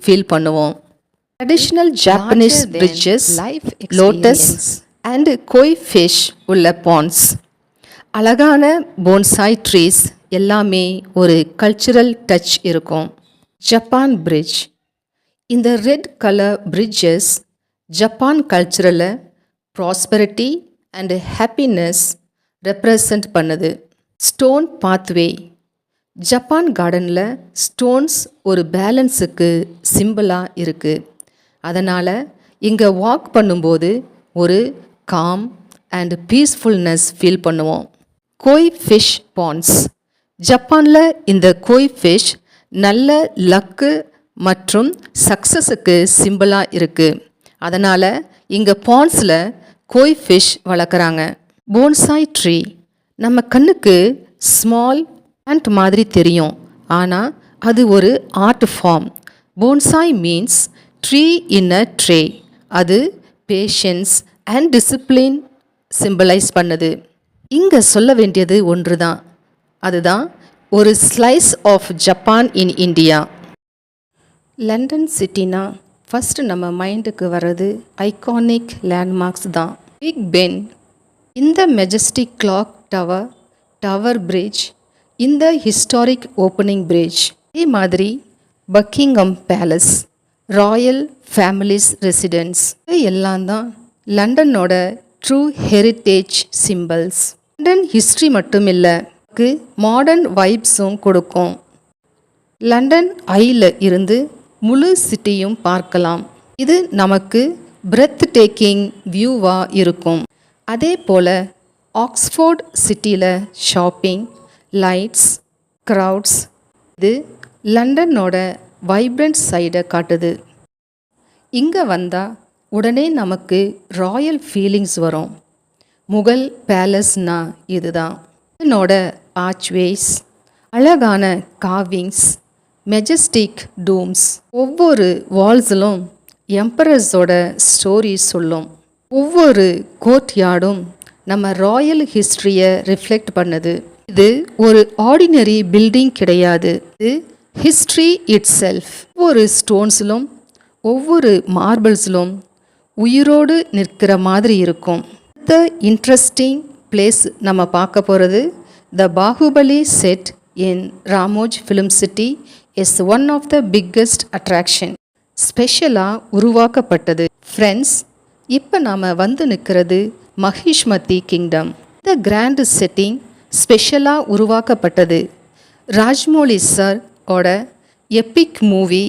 Feel பண்ணுவோம். Traditional Japanese bridges, lotus and koi fish உள்ள ponds, அழகான போன்சாய் ட்ரீஸ் எல்லாமே ஒரு கல்ச்சுரல் டச் இருக்கும். Japan bridge. இந்த ரெட் கலர் பிரிட்ஜஸ் ஜப்பான் கல்ச்சரில் ப்ராஸ்பரிட்டி அண்ட் ஹாப்பினஸ் ரெப்ரசன்ட் பண்ணுது. Stone pathway. ஜப்பான் கார்டனில் ஸ்டோன்ஸ் ஒரு பேலன்ஸுக்கு சிம்பிளாக இருக்குது. அதனால் இங்கே வாக் பண்ணும்போது ஒரு காம் அண்ட் பீஸ்ஃபுல்னஸ் ஃபீல் பண்ணுவோம். கோய் ஃபிஷ் பாண்ட்ஸ். ஜப்பானில் இந்த கோய் ஃபிஷ் நல்ல லக்கு மற்றும் சக்ஸஸுக்கு சிம்பிளாக இருக்குது. அதனால் இங்கே பாண்ட்ஸில் கோய் ஃபிஷ் வளர்க்குறாங்க. Bonsai tree. நம்ம கண்ணுக்கு ஸ்மால் பிளான்ட் மாதிரி தெரியும், ஆனால் அது ஒரு art form. Bonsai means tree in a tray. அது பேஷன்ஸ் அண்ட் டிசிப்ளின் சிம்பிளைஸ் பண்ணுது. இங்கே சொல்ல வேண்டியது ஒன்று தான், அதுதான் ஒரு slice of Japan in India. London சிட்டினா ஃபஸ்ட்டு நம்ம மைண்டுக்கு வர்றது ஐகானிக் லேண்ட்மார்க்ஸ் தான். பிக் பென், இந்த majestic clock tower, Tower Bridge, இந்த ஹிஸ்டாரிக் ஓப்பனிங் பிரிட்ஜ், இதே மாதிரி Buckingham palace, Royal families residence, இது எல்லாம் தான் லண்டனோட true heritage symbols. London history மட்டும் இல்லை, மாடர்ன் வைப்ஸும் கொடுக்கும். லண்டன் ஐயில் இருந்து முழு சிட்டியும் பார்க்கலாம். இது நமக்கு பிரெத் டேக்கிங் வியூவாக இருக்கும். அதே போல் ஆக்ஸ்ஃபோர்ட் சிட்டியில் ஷாப்பிங், லைட்ஸ், க்ரௌட்ஸ், இது லண்டனோட வைப்ரண்ட் சைடை காட்டுது. இங்கே வந்தால் உடனே நமக்கு ராயல் ஃபீலிங்ஸ் வரும். முகல் பேலஸ்னா இதுதான். இதனோட ஆர்ச்வேஸ், அழகான கார்விங்ஸ், மெஜஸ்டிக் டூம்ஸ், ஒவ்வொரு வால்ஸிலும் எம்பரஸோட ஸ்டோரி சொல்லும். ஒவ்வொரு கோர்ட்யார்டும் நம்ம ராயல் ஹிஸ்ட்ரியை ரிஃப்ளெக்ட் பண்ணுது. இது ஒரு ஆர்டினரி பில்டிங் கிடையாது, இது ஹிஸ்ட்ரி இட் செல்ஃப். ஒவ்வொரு ஸ்டோன்ஸிலும் ஒவ்வொரு மார்பிள்ஸிலும் உயிரோடு நிற்கிற மாதிரி இருக்கும். அடுத்த இன்ட்ரெஸ்டிங் பிளேஸ் நம்ம பார்க்க போகிறது the Baahubali set in Ramoji Film City is one of the biggest attraction. ஸ்பெஷலாக உருவாக்கப்பட்டது. ஃப்ரெண்ட்ஸ், இப்போ நாம் வந்து நிற்கிறது மஹிஷ்மதி கிங்டம். இந்த கிராண்ட் செட்டிங் ஸ்பெஷலாக உருவாக்கப்பட்டது. ராஜ்மௌலி சார் ஓட எப்பிக் மூவி